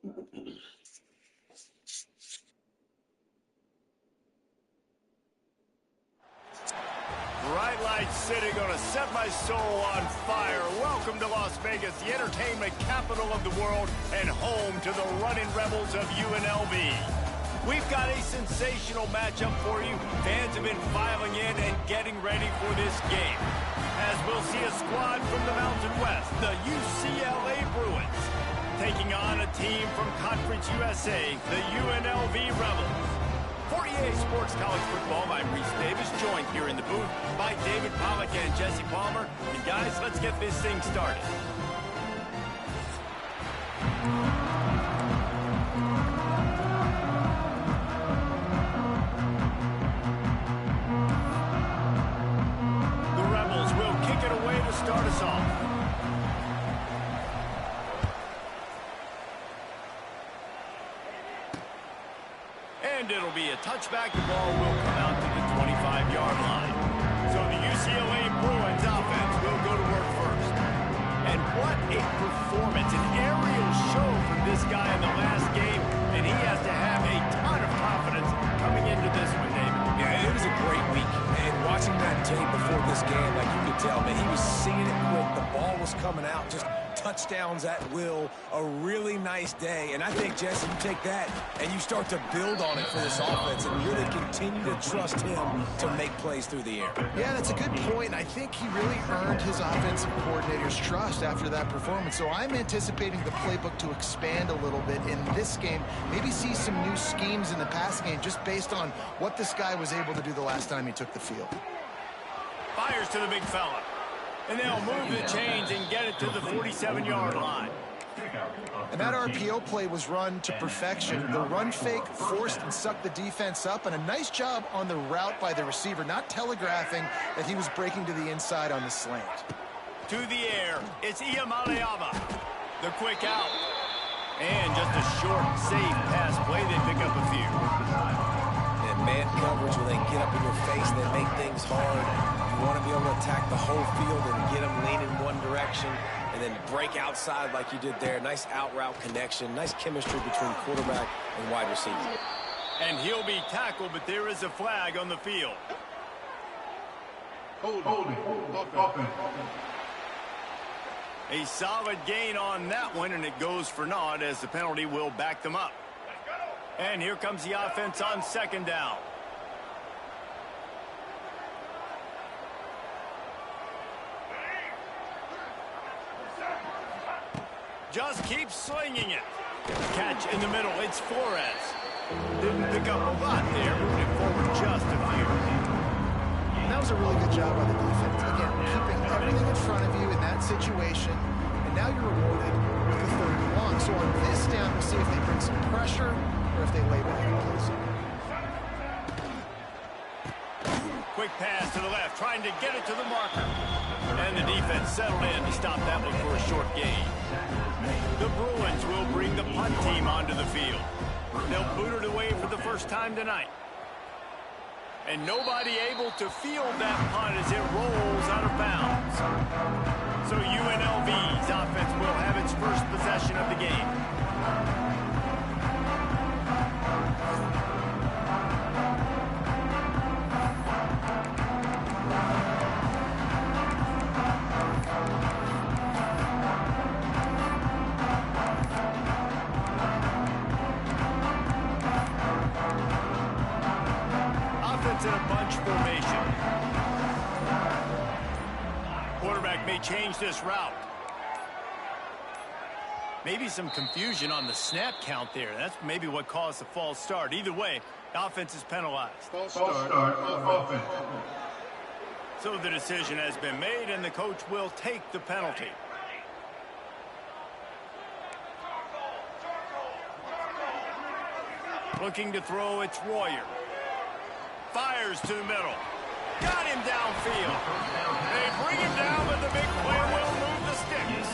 Bright light city gonna set my soul on fire. Welcome to Las Vegas, the entertainment capital of the world and home to the running rebels of UNLV. We've got a sensational matchup for you. Fans have been filing in and getting ready for this game. As we'll see a squad from the Mountain West, the UCLA Bruins, taking on a team from Conference USA, the UNLV Rebels. For EA Sports College Football, I'm Reese Davis, joined here in the booth by David Pollack and Jesse Palmer. And guys, let's get this thing started. The Rebels will kick it away to start us off. And it'll be a touchback. The ball will come out to the 25-yard line. So the UCLA Bruins offense will go to work first. And what a performance, an aerial show from this guy in the last game. And he has to have a ton of confidence coming into this one, David. Yeah, it was a great week. And watching that tape before this game, like you could tell, man, he was seeing it quick. The ball was coming out, just touchdowns at will. A really nice day. And I think, Jesse, you take that and you start to build on it for this offense and really continue to trust him to make plays through the air. Yeah, that's a good point. I think he really earned his offensive coordinator's trust after that performance. So I'm anticipating the playbook to expand a little bit in this game. Maybe see some new schemes in the pass game just based on what this guy was able to do the last time he took the field. Fires to the big fella. And they'll move the chains and get it to the 47-yard line. And that RPO play was run to perfection. The run fake forced and sucked the defense up, and a nice job on the route by the receiver, not telegraphing that he was breaking to the inside on the slant. To the air, it's Iamaleava. The quick out. And just a short, safe pass play. They pick up a few. And man coverage, when they get up in your face, they make things hard. You want to be able to attack the whole field and get them leaning one direction and then break outside like you did there. Nice out route connection, nice chemistry between quarterback and wide receiver. And he'll be tackled, but there is a flag on the field. Holding. Offense. A solid gain on that one, and it goes for naught as the penalty will back them up. And here comes the offense on second down. Just keep slinging it. Catch in the middle. It's Flores. Didn't pick up a lot there. Moving forward just a few. And that was a really good job by the defense. Again, keeping everything in front of you in that situation. And now you're rewarded with a third and long. So on this down, we'll see if they bring some pressure or if they lay back. Quick pass to the left, trying to get it to the marker. And the defense settled in to stop that one for a short gain. The Bruins will bring the punt team onto the field. They'll boot it away for the first time tonight. And nobody able to field that punt as it rolls out of bounds. So UNLV's offense will have its first possession of the game. In a bunch formation. Quarterback may change this route. Maybe some confusion on the snap count there. That's maybe what caused the false start. Either way, the offense is penalized. False start. Offense. So the decision has been made, and the coach will take the penalty. Looking to throw, it's Royer. Fires to the middle. Got him downfield. They bring him down, but the big play will move the sticks.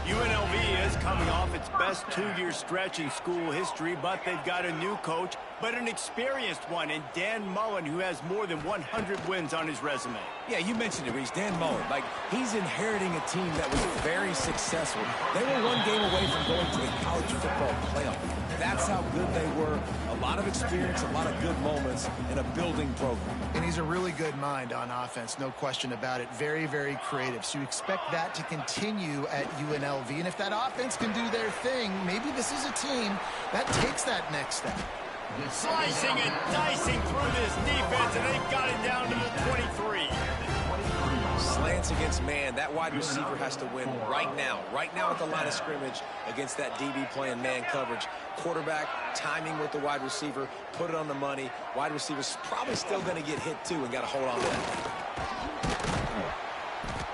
UNLV is coming off its best two-year stretch in school history, but they've got a new coach. but an experienced one in Dan Mullen, who has more than 100 wins on his resume. Yeah, you mentioned it, Reese. Dan Mullen. Like, he's inheriting a team that was very successful. They were one game away from going to the college football playoff. That's how good they were. A lot of experience, a lot of good moments in a building program. And he's a really good mind on offense, no question about it. Very, very creative. So you expect that to continue at UNLV. And if that offense can do their thing, maybe this is a team that takes that next step. Slicing and dicing through this defense, and they've got it down to the 23. Slants against man. That wide receiver has to win right now at the line of scrimmage against that DB playing man coverage. Quarterback, timing with the wide receiver, put it on the money. Wide receiver's probably still going to get hit too and got to hold on to that.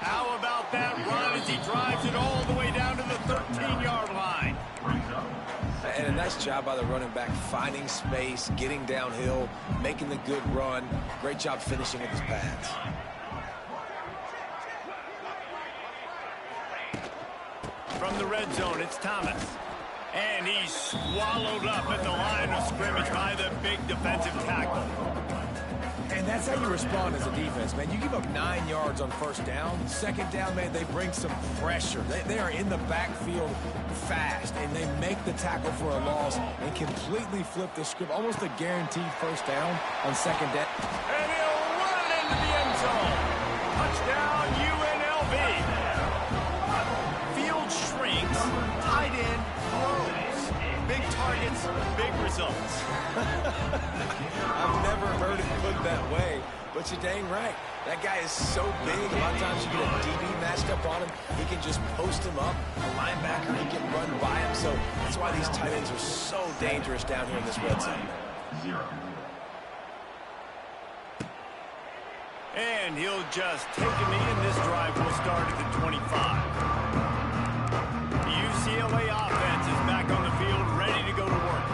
How about that run as he drives it all the way down to the 13-yard line? And a nice job by the running back, finding space, getting downhill, making the good run. Great job finishing with his pads. From the red zone, it's Thomas. And he's swallowed up at the line of scrimmage by the big defensive tackle. And that's how you respond as a defense, man. You give up 9 yards on first down. Second down, man, they bring some pressure. They are in the backfield fast, and they make the tackle for a loss and completely flip the script. Almost a guaranteed first down on second down. And he'll run it into the end zone. Touchdown, UNLV. Field shrinks, tight end grows. Big targets, big results. I've never heard it put that way, but you're dang right. That guy is so big, a lot of times you get a DB matched up on him. He can just post him up. A linebacker, he can run by him. So that's why these tight ends are so dangerous down here in this red zone. And he'll just take a knee, and this drive will start at the 25. The UCLA offense is back on the field, ready to go to work.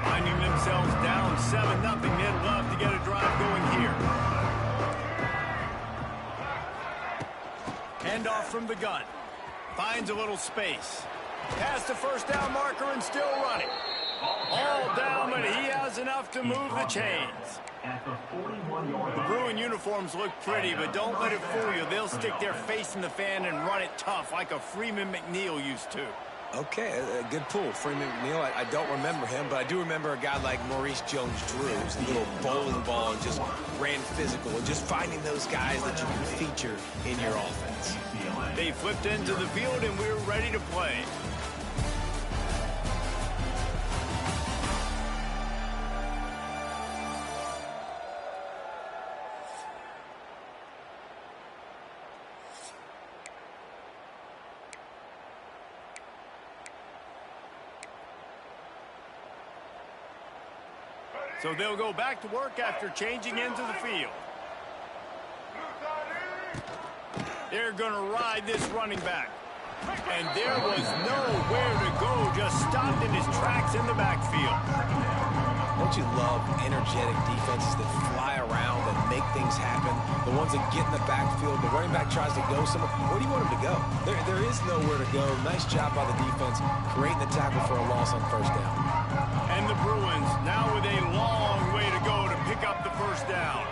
Finding themselves down 7-0, they'd love to get a drive going here. Handoff from the gun. Finds a little space. Past the first down marker and still running. All down, but he has enough to move the chains. The Bruin uniforms look pretty, but don't let it fool you. They'll stick their face in the fan and run it tough like a Freeman McNeil used to. Okay, a good pull. Freeman McNeil, I don't remember him, but I do remember a guy like Maurice Jones-Drew, who's a little bowling ball and just ran physical, and just finding those guys that you can feature in your offense. They flipped into the field, and we're ready to play. So they'll go back to work after changing into the field. They're going to ride this running back. And there was nowhere to go, just stopped in his tracks in the backfield. Don't you love energetic defenses that fly around and make things happen? The ones that get in the backfield, the running back tries to go somewhere. Where do you want him to go? There is nowhere to go. Nice job by the defense, creating the tackle for a loss on first down. And the Bruins now with a long way to go to pick up the first down.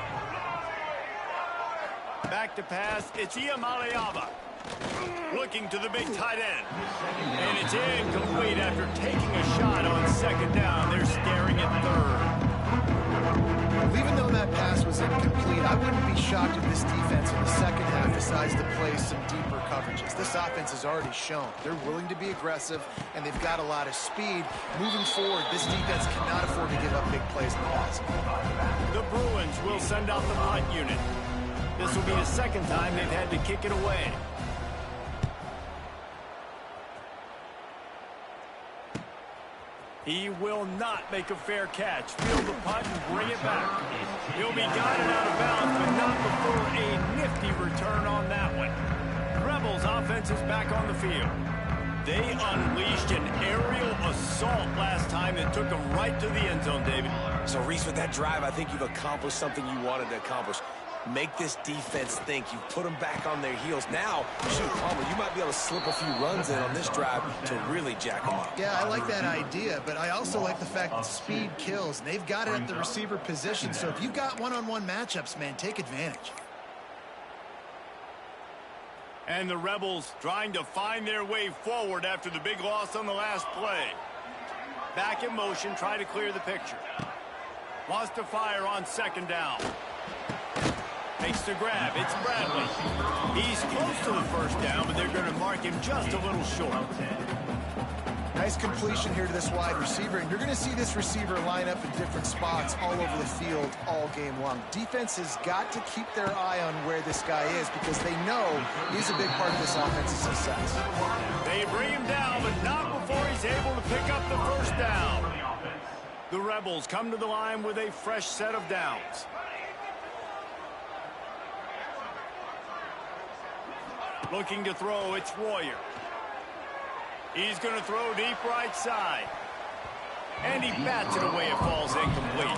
Back to pass, it's Iamaleava. Looking to the big tight end. And it's incomplete after taking a shot on second down. They're staring at third. Even though that pass was incomplete, I wouldn't be shocked if this defense in the second half decides to play some deeper coverages. This offense has already shown they're willing to be aggressive, and they've got a lot of speed. Moving forward, this defense cannot afford to give up big plays in the pass. The Bruins will send out the punt unit. This will be the second time they've had to kick it away. He will not make a fair catch. Field the punt and bring it back. He'll be guided out of bounds, but not before a nifty return on that one. Rebels offense is back on the field. They unleashed an aerial assault last time that took them right to the end zone, David. So, Reese, with that drive, I think you've accomplished something you wanted to accomplish. make this defense think. You put them back on their heels. Now, shoot, Palmer, you might be able to slip a few runs in on this drive to really jack them up. Yeah, I like that idea, but I also like the fact that speed kills. And they've got it at the receiver position, so if you've got one-on-one matchups, man, take advantage. And the Rebels trying to find their way forward after the big loss on the last play. Back in motion, try to clear the picture. Wants to fire on second down. Makes the grab. It's Bradley. He's close to the first down, but they're going to mark him just a little short. Nice completion here to this wide receiver, and you're going to see this receiver line up in different spots all over the field all game long. Defense has got to keep their eye on where this guy is because they know he's a big part of this offense's success. They bring him down, but not before he's able to pick up the first down. The Rebels come to the line with a fresh set of downs. Looking to throw, it's Royer. He's going to throw deep right side. And he bats it away. It falls incomplete.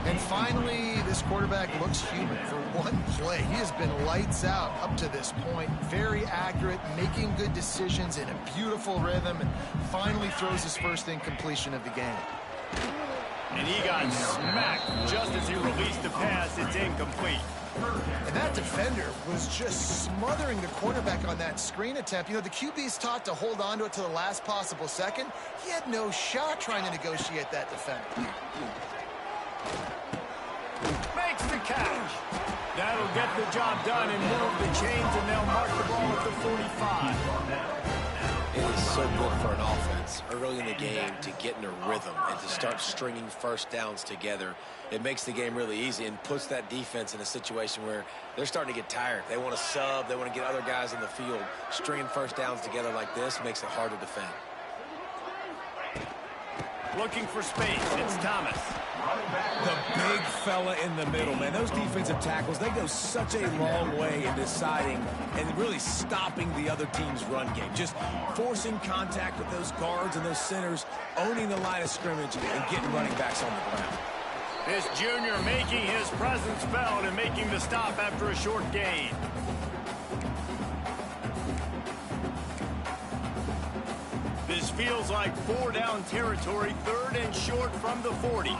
And finally, this quarterback looks human. For one play, he has been lights out up to this point. Very accurate, making good decisions in a beautiful rhythm, and finally throws his first incompletion of the game. And he got smacked just as he released the pass. It's incomplete. And that defender was just smothering the quarterback on that screen attempt. You know, the QB's taught to hold on to it to the last possible second. He had no shot trying to negotiate that defender. Makes the catch. That'll get the job done and move the chains, and they'll mark the ball at the 45. It is so good for an offense early in the game to get in a rhythm and to start stringing first downs together. It makes the game really easy and puts that defense in a situation where they're starting to get tired. They want to sub. They want to get other guys in the field. Stringing first downs together like this makes it hard to defend. Looking for space. It's Thomas. The big fella in the middle, man. Those defensive tackles, they go such a long way in deciding and really stopping the other team's run game. Just forcing contact with those guards and those centers, owning the line of scrimmage, and getting running backs on the ground. This junior making his presence felt and making the stop after a short gain. This feels like 4-down territory, 3rd and short from the 40.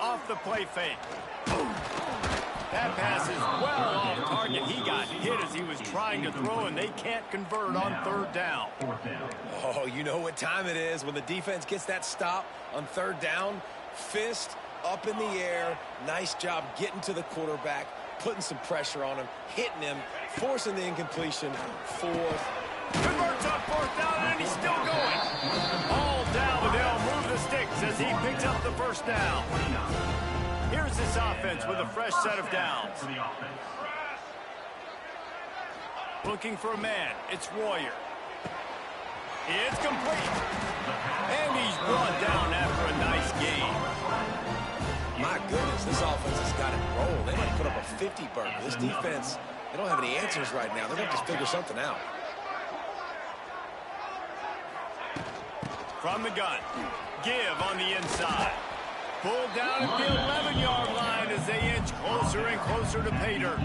Off the play fake. That pass is well off target. He got hit as he was trying to throw, and they can't convert on 3rd down. Oh, you know what time it is when the defense gets that stop on 3rd down. Fist up in the air. Nice job getting to the quarterback, putting some pressure on him, hitting him, forcing the incompletion. 4th. Converts on 4th down, and he's still going. All down, but they'll move the sticks as he picks up the first down. Here's this offense with a fresh set of downs. Looking for a man. It's Royer. It's complete. And he's brought down after a nice game. My goodness, this offense has got it rolled. They might put up a 50 burger. This defense, they don't have any answers right now. They're going to have to figure something out. From the gun. Give on the inside. Pulled down at the 11-yard line as they inch closer and closer to pay dirt.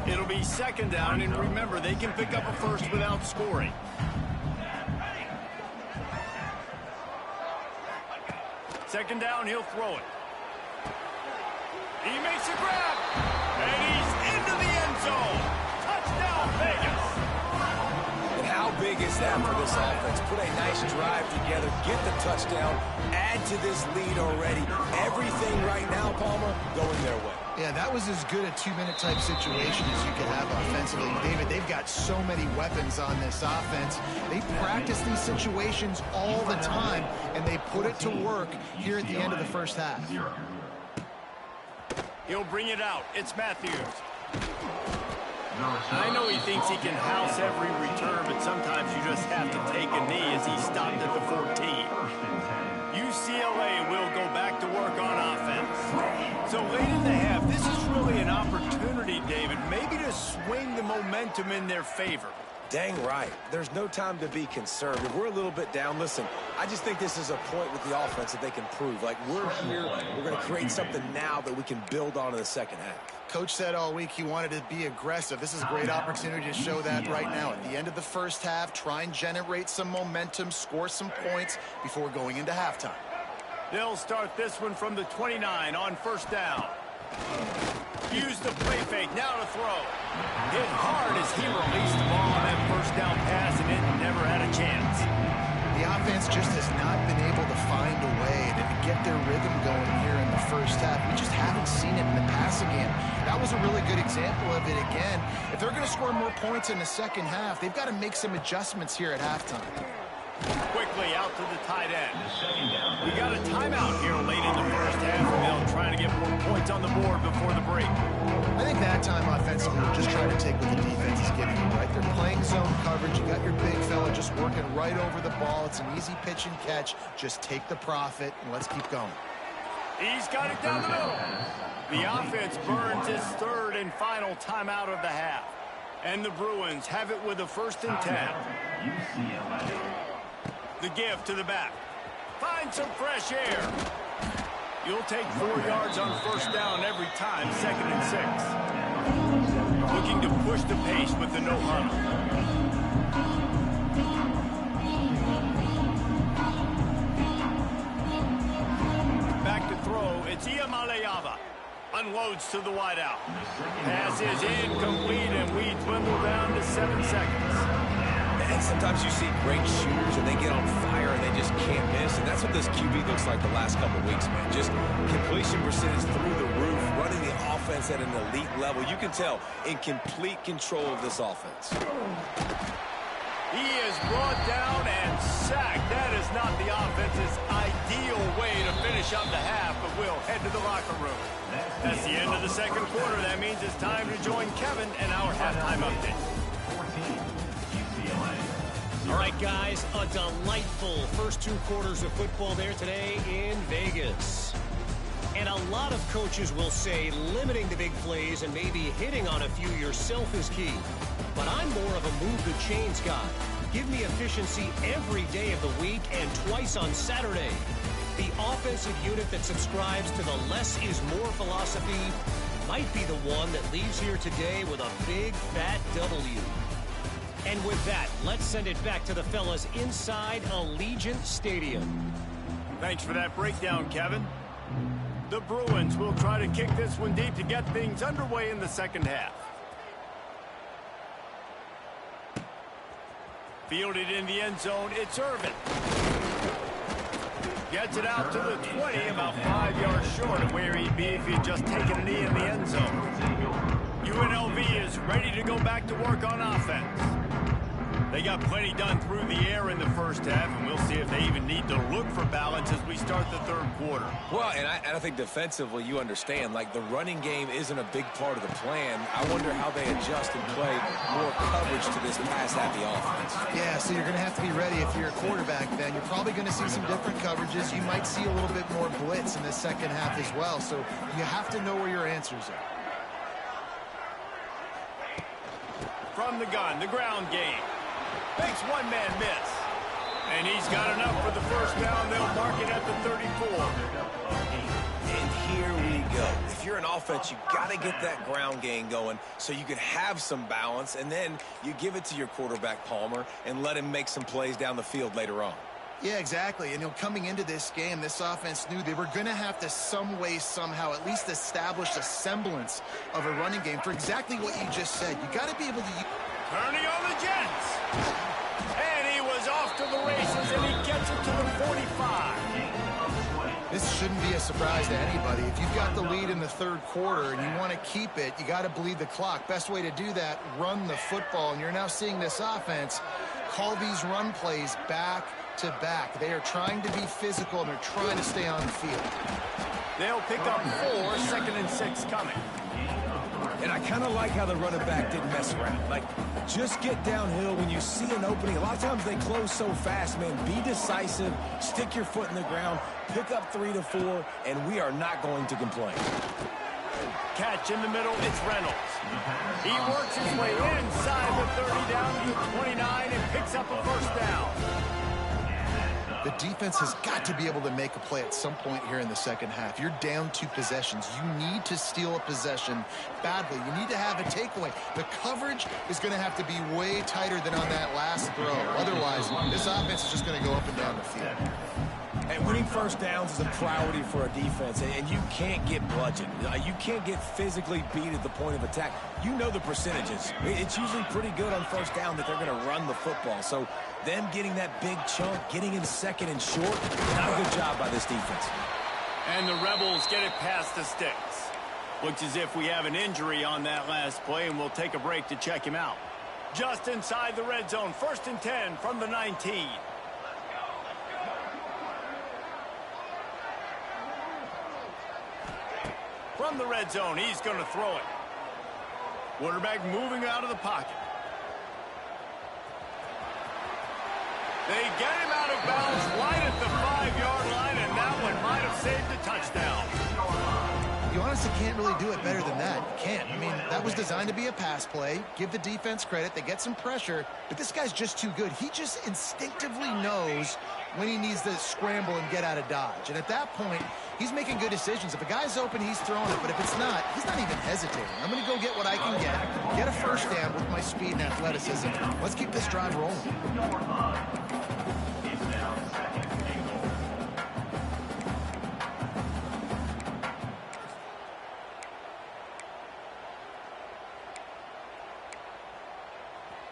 It'll be 2nd down, and remember, they can pick up a first without scoring. Second down, he'll throw it. He makes a grab, and he's into the end zone. Touchdown, Vegas. And how big is that for this offense? Put a nice drive together, get the touchdown, add to this lead already. Everything right now, Palmer, going their way. Yeah, that was as good a 2-minute type situation as you could have offensively. David, they've got so many weapons on this offense. They practice these situations all the time, and they put it to work here at the end of the first half. He'll bring it out. It's Matthews. I know he thinks he can house every return, but sometimes you just have to take a knee as he stopped at the 14. UCLA will go back to work on offense. So late in the half, this is really an opportunity, David, maybe to swing the momentum in their favor. Dang right. There's no time to be concerned. If we're a little bit down, listen, I just think this is a point with the offense that they can prove. Like, we're here, we're going to create something now that we can build on in the second half. Coach said all week he wanted to be aggressive. This is a great opportunity to show that right now. At the end of the first half, try and generate some momentum, score some points before going into halftime. They'll start this one from the 29 on first down. Use the play fake, now to throw. Hit hard as he released the ball on that first down pass, and it never had a chance. The offense just has not been able to find a way to get their rhythm going here in the first half. We just haven't seen it in the passing game. That was a really good example of it again. If they're going to score more points in the second half, they've got to make some adjustments here at halftime. Quickly out to the tight end. We got a timeout here late in the first half. They'll try to get more points on the board before the break. I think that time offensively, we're just trying to take what the defense is giving you, right? They're playing zone coverage. You got your big fella just working right over the ball. It's an easy pitch and catch. Just take the profit, and let's keep going. He's got it down the middle. The offense burns its third and final timeout of the half. And the Bruins have it with a 1st and 10. The give to the back. Find some fresh air. You'll take 4 yards on first down every time, 2nd and 6. Looking to push the pace with the no huddle. Back to throw, it's Iamaleava. Unloads to the wideout. Pass is incomplete, and we dwindle down to 7 seconds. And sometimes you see great shooters and they get on fire and they just can't miss. And that's what this QB looks like the last couple of weeks, man. Just completion percentage through the roof, running the offense at an elite level. You can tell in complete control of this offense. He is brought down and sacked. That is not the offense's ideal way to finish up the half, but we'll head to the locker room. That's the end of the second quarter. That means it's time to join Kevin and our halftime update. All right, guys, a delightful first 2 quarters of football there today in Vegas. And a lot of coaches will say limiting the big plays and maybe hitting on a few yourself is key. But I'm more of a move the chains guy. Give me efficiency every day of the week and twice on Saturday. The offensive unit that subscribes to the less is more philosophy might be the one that leaves here today with a big fat W. And with that, let's send it back to the fellas inside Allegiant Stadium. Thanks for that breakdown, Kevin. The Bruins will try to kick this one deep to get things underway in the second half. Fielded in the end zone, it's Irvin. Gets it out to the 20, about 5 yards short of where he'd be if he'd just taken a knee in the end zone. UNLV is ready to go back to work on offense. They got plenty done through the air in the first half, and we'll see if they even need to look for balance as we start the third quarter. Well, and I think defensively, you understand, like the running game isn't a big part of the plan. I wonder how they adjust and play more coverage to this pass-happy offense. Yeah, so you're going to have to be ready if you're a quarterback then. You're probably going to see some different coverages. You might see a little bit more blitz in the second half as well, so you have to know where your answers are. From the gun, the ground game. Makes one man miss. And he's got enough for the first down. They'll mark it at the 34. And here we go. If you're an offense, you got to get that ground game going so you can have some balance, and then you give it to your quarterback, Palmer, and let him make some plays down the field later on. Yeah, exactly. And coming into this game, this offense knew they were going to have to some way, somehow, at least establish a semblance of a running game for exactly what you just said. You got to be able to... Turning on the Jets. And he was off to the races, and he gets it to the 45. This shouldn't be a surprise to anybody. If you've got the lead in the third quarter and you want to keep it, you got to bleed the clock. Best way to do that, run the football. And you're now seeing this offense call these run plays back to back. They are trying to be physical, and they're trying to stay on the field. They'll pick up 4, 2nd and 6 coming. And I kind of like how the running back didn't mess around. Like, just get downhill when you see an opening. A lot of times they close so fast, man. Be decisive, stick your foot in the ground, pick up 3 to 4, and we are not going to complain. catch in the middle. It's Reynolds. He works his way inside the 30 down to the 29 and picks up a first down. The defense has got to be able to make a play at some point here in the second half. You're down 2 possessions. You need to steal a possession badly. You need to have a takeaway. The coverage is going to have to be way tighter than on that last throw. Otherwise, this offense is just going to go up and down the field. And winning first downs is a priority for a defense, and you can't get bludgeoned. You can't get physically beat at the point of attack. You know the percentages. It's usually pretty good on first down that they're going to run the football. So them getting that big chunk, getting in second and short, not a good job by this defense. And the Rebels get it past the sticks. Looks as if we have an injury on that last play, and we'll take a break to check him out. Just inside the red zone, 1st and 10 from the 19. From the red zone, he's going to throw it. Quarterback moving out of the pocket. They get him out of bounds right at the 5-yard line, and that one might have saved a touchdown. You honestly can't really do it better than that. You can't. I mean, that was designed to be a pass play. Give the defense credit. They get some pressure, but this guy's just too good. He just instinctively knows when he needs to scramble and get out of dodge. And at that point, he's making good decisions. If a guy's open, he's throwing it. But if it's not, he's not even hesitating. I'm going to go get what I can get a first down with my speed and athleticism. Let's keep this drive rolling.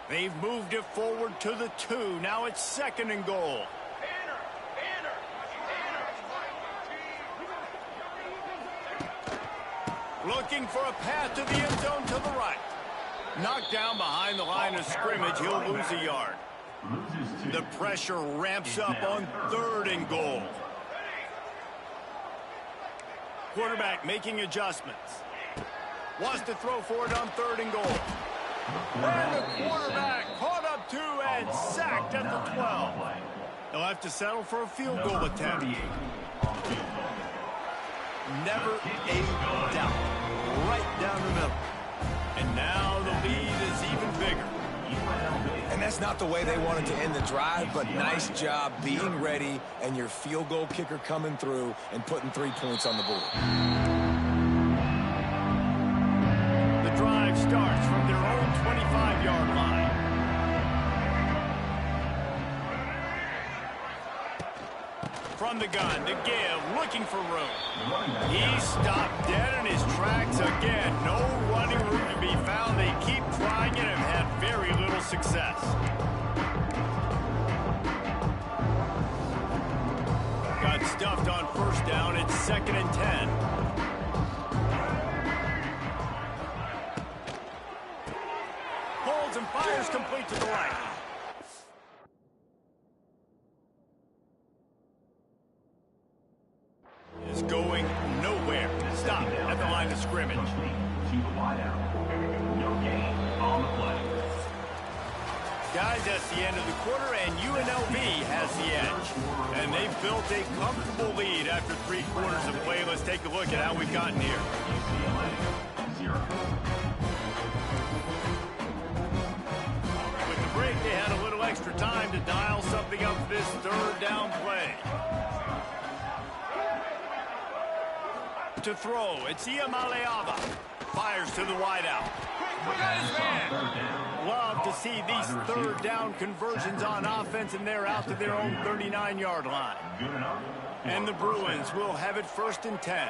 They've moved it forward to the 2. Now it's 2nd and goal. Looking for a path to the end zone to the right. Knocked down behind the line of scrimmage. He'll lose a yard. The pressure ramps up on 3rd and goal. Quarterback making adjustments. Wants to throw for it on 3rd and goal. And the quarterback caught up 2 and sacked at the 12. They'll have to settle for a field goal attempt. Never a doubt. Right down the middle. And now the lead is even bigger. And that's not the way they wanted to end the drive, but nice job being ready and your field goal kicker coming through and putting 3 points on the board. The drive starts from their own 25-yard line. From the gun to give, looking for room. He stopped dead in his tracks again. No running room to be found. They keep trying it and have had very little success. Got stuffed on 1st down. It's 2nd and 10. Holds and fires complete to the right. Is going nowhere. Stop at the line of scrimmage. Guys, that's the end of the quarter, and UNLV has the edge. And they've built a comfortable lead after 3 quarters of play. Let's take a look at how we've gotten here. With the break, they had a little extra time to dial something up for this 3rd down play. To throw, it's Iamaleava. Fires to the wideout. Got his man. Love to see these 3rd down conversions on offense, and they're out to their own 39-yard line. And the Bruins will have it 1st and 10.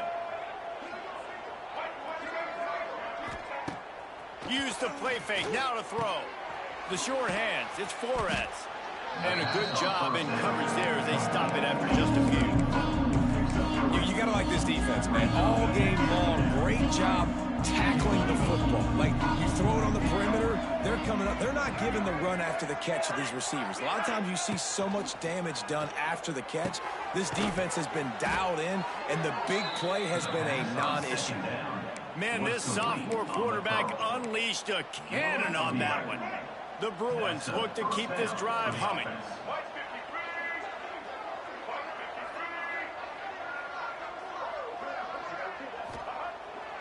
Use the play fake, now to throw. The short hands, it's Flores. And a good job in coverage there as they stop it after just a few. You got to like this defense, man. All game long, great job tackling the football. Like, you throw it on the perimeter, they're coming up. They're not giving the run after the catch to these receivers. A lot of times you see so much damage done after the catch. This defense has been dialed in, and the big play has been a non-issue. Man, this sophomore quarterback unleashed a cannon on that one. The Bruins look to keep this drive humming.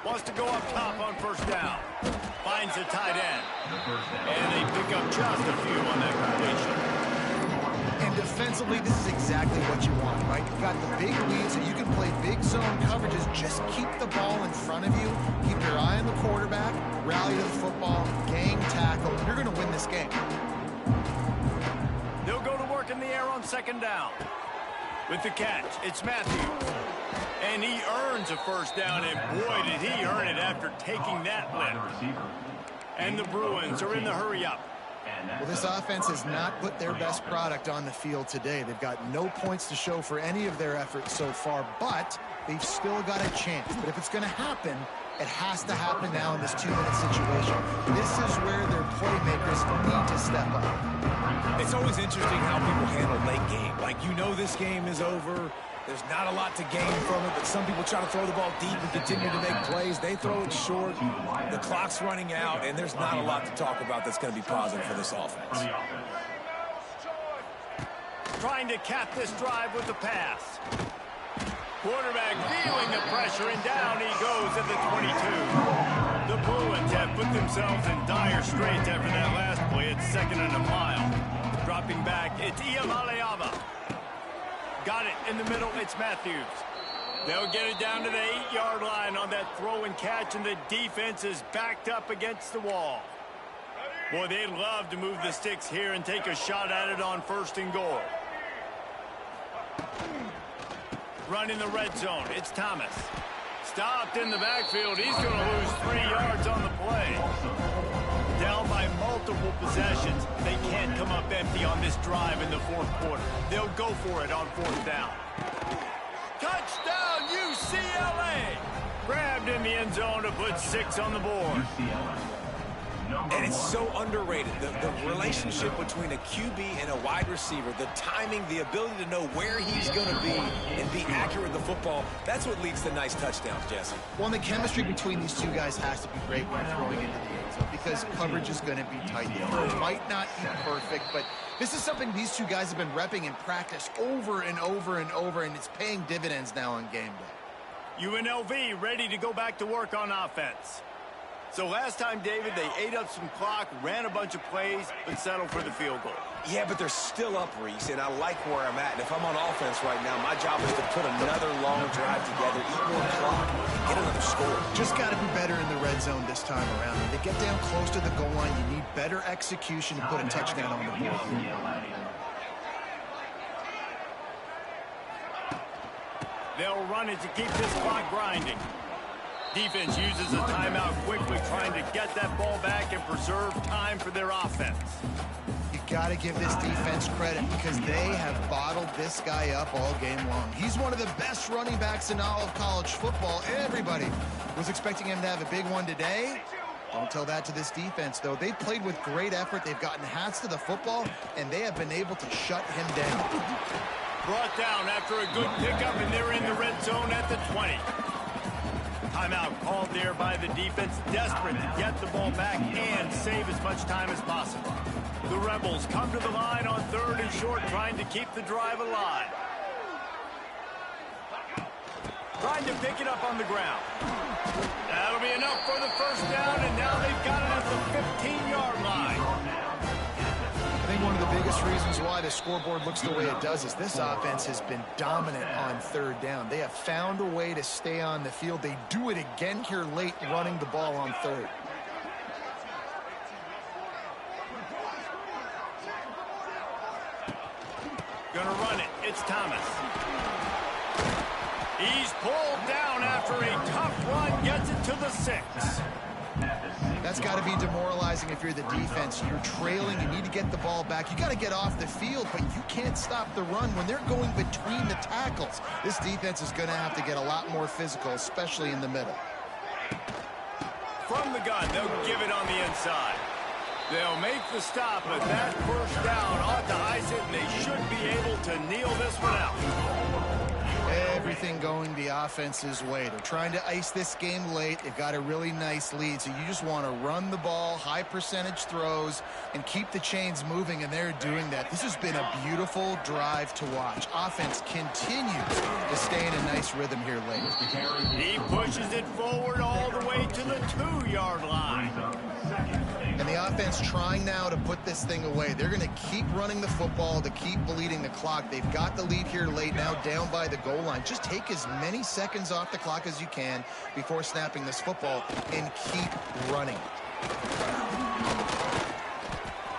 Wants to go up top on first down. Finds the tight end. And they pick up just a few on that completion. And defensively, this is exactly what you want, right? You've got the big lead, so you can play big zone coverages. Just keep the ball in front of you. Keep your eye on the quarterback. Rally to the football. Gang tackle. You're going to win this game. They'll go to work in the air on second down. With the catch, it's Matthews. And he earns a first down, and boy, did he earn it after taking that lift. And the Bruins are in the hurry-up. Well, this offense has not put their best product on the field today. They've got no points to show for any of their efforts so far, but they've still got a chance. But if it's going to happen, it has to happen now in this 2-minute situation. This is where their playmakers need to step up. It's always interesting how people handle late game. Like, you know this game is over. There's not a lot to gain from it, but some people try to throw the ball deep and continue to make plays. They throw it short. The clock's running out, and there's not a lot to talk about that's going to be positive for this offense. Trying to cap this drive with the pass. Quarterback feeling the pressure, and down he goes at the 22. The Bruins have put themselves in dire straits after that last play. It's 2nd and a mile. Dropping back, it's Iamaleava. Got it in the middle, it's Matthews. They'll get it down to the 8-yard line on that throw and catch, and the defense is backed up against the wall. Boy, they'd love to move the sticks here and take a shot at it on 1st and goal. Run in the red zone, it's Thomas. Stopped in the backfield, he's going to lose 3 yards on the play. Down by multiple possessions, they can't come up empty on this drive in the 4th quarter. They'll go for it on 4th down. Touchdown, UCLA! Grabbed in the end zone to put 6 on the board. And it's so underrated, the relationship between a QB and a wide receiver, the timing, the ability to know where he's going to be and be accurate with the football, that's what leads to nice touchdowns, Jesse. Well, and the chemistry between these two guys has to be great when throwing into the end zone because coverage is going to be tight. It might not be perfect, but this is something these two guys have been repping in practice over and over and over, and it's paying dividends now on game day. UNLV ready to go back to work on offense. So last time, David, they ate up some clock, ran a bunch of plays, but settled for the field goal. Yeah, but they're still up, Reese, and I like where I'm at. And if I'm on offense right now, my job is to put another long drive together, eat more clock, get another score. Just got to be better in the red zone this time around. When they get down close to the goal line, you need better execution to put a touchdown on the board. They'll run it to keep this clock grinding. Defense uses a timeout quickly, trying to get that ball back and preserve time for their offense. You got to give this defense credit because they have bottled this guy up all game long. He's one of the best running backs in all of college football. Everybody was expecting him to have a big one today. Don't tell that to this defense, though. They played with great effort. They've gotten hats to the football, and they have been able to shut him down. Brought down after a good pickup, and they're in the red zone at the 20. Timeout called there by the defense, desperate to get the ball back and save as much time as possible. The Rebels come to the line on 3rd and short, trying to keep the drive alive. Trying to pick it up on the ground. That'll be enough for the first down, and now they've got it at the 15-yard line. I think one of the biggest reasons why the scoreboard looks the way it does is this offense has been dominant on 3rd down. They have found a way to stay on the field. They do it again here late, running the ball on 3rd. Gonna run it. It's Thomas. He's pulled down after a tough run, gets it to the 6. That's got to be demoralizing if you're the defense. You're trailing. You need to get the ball back. You got to get off the field, but you can't stop the run when they're going between the tackles. This defense is going to have to get a lot more physical, especially in the middle. From the gun, they'll give it on the inside. They'll make the stop, but that first down ought to ice it, and they should be able to kneel this one out. everything going the offense's way. They're trying to ice this game late. They've got a really nice lead, so you just want to run the ball, high percentage throws, and keep the chains moving, and they're doing that. This has been a beautiful drive to watch. Offense continues to stay in a nice rhythm here late. He pushes it forward all the way to the 2-yard line. And the offense trying now to put this thing away. They're going to keep running the football to keep bleeding the clock. They've got the lead here late, now down by the goal line. Just take as many seconds off the clock as you can before snapping this football and keep running.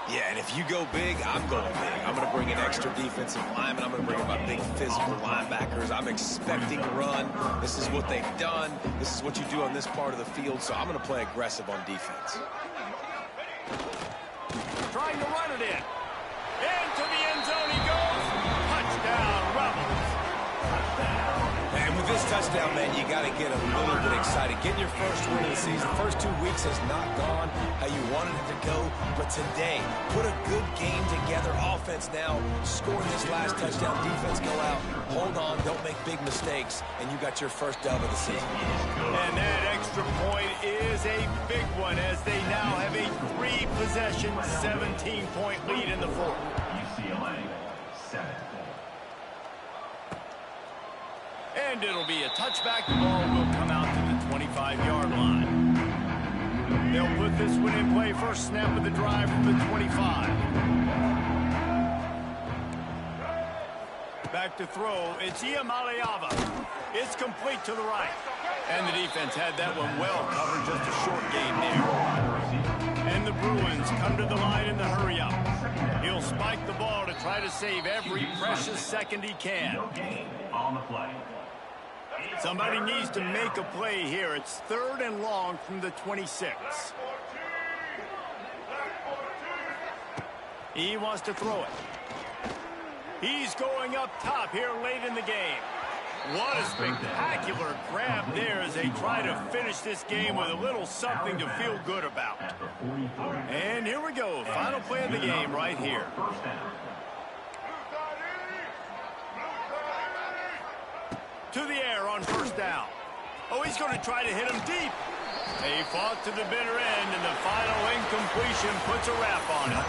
Yeah, and if you go big, I'm going big. I'm going to bring an extra defensive lineman. I'm going to bring in my big physical linebackers. I'm expecting to run. This is what they've done. This is what you do on this part of the field, so I'm going to play aggressive on defense. Trying to run it in. Into the end zone he goes. Touchdown, Rebels. And with this touchdown, man, you got to get a little bit excited. Getting your first win of the season. First 2 weeks has not gone how you wanted it to go, but today, put a good game together. Offense now scoring this last touchdown. Defense go out, hold on, don't make big mistakes, and you got your first dub of the season. And that extra point is a big one as they now have a 3-possession, 17-point lead in the fourth. UCLA 7. And it'll be a touchback. The ball will come out to the 25-yard line. They'll put this one in play. First snap of the drive from the 25. Back to throw. It's Iamaleava. It's complete to the right. And the defense had that one well covered. Just a short gain there. And the Bruins come to the line in the hurry up. He'll spike the ball to try to save every precious second he can. On the play. Somebody needs to make a play here. It's 3rd and long from the 26. He wants to throw it. He's going up top here late in the game. What a spectacular grab there as they try to finish this game with a little something to feel good about. And here we go. Final play of the game right here. To the air on first down. Oh, he's going to try to hit him deep. They fought to the bitter end, and the final incompletion puts a wrap on it.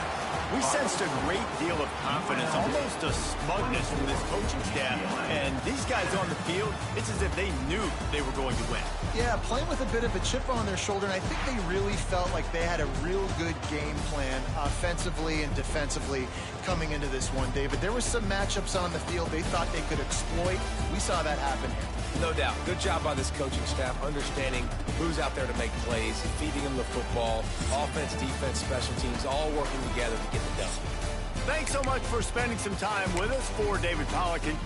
We sensed a great deal of confidence, almost a smugness from this coaching staff. And these guys on the field, it's as if they knew they were going to win. Yeah, playing with a bit of a chip on their shoulder, and I think they really felt like they had a real good game plan offensively and defensively coming into this one, David. There were some matchups on the field they thought they could exploit. We saw that happen here. No doubt. Good job by this coaching staff understanding who's out there to make plays, feeding them the football, offense, defense, special teams, all working together to get the done. Thanks so much for spending some time with us. For David Pollock and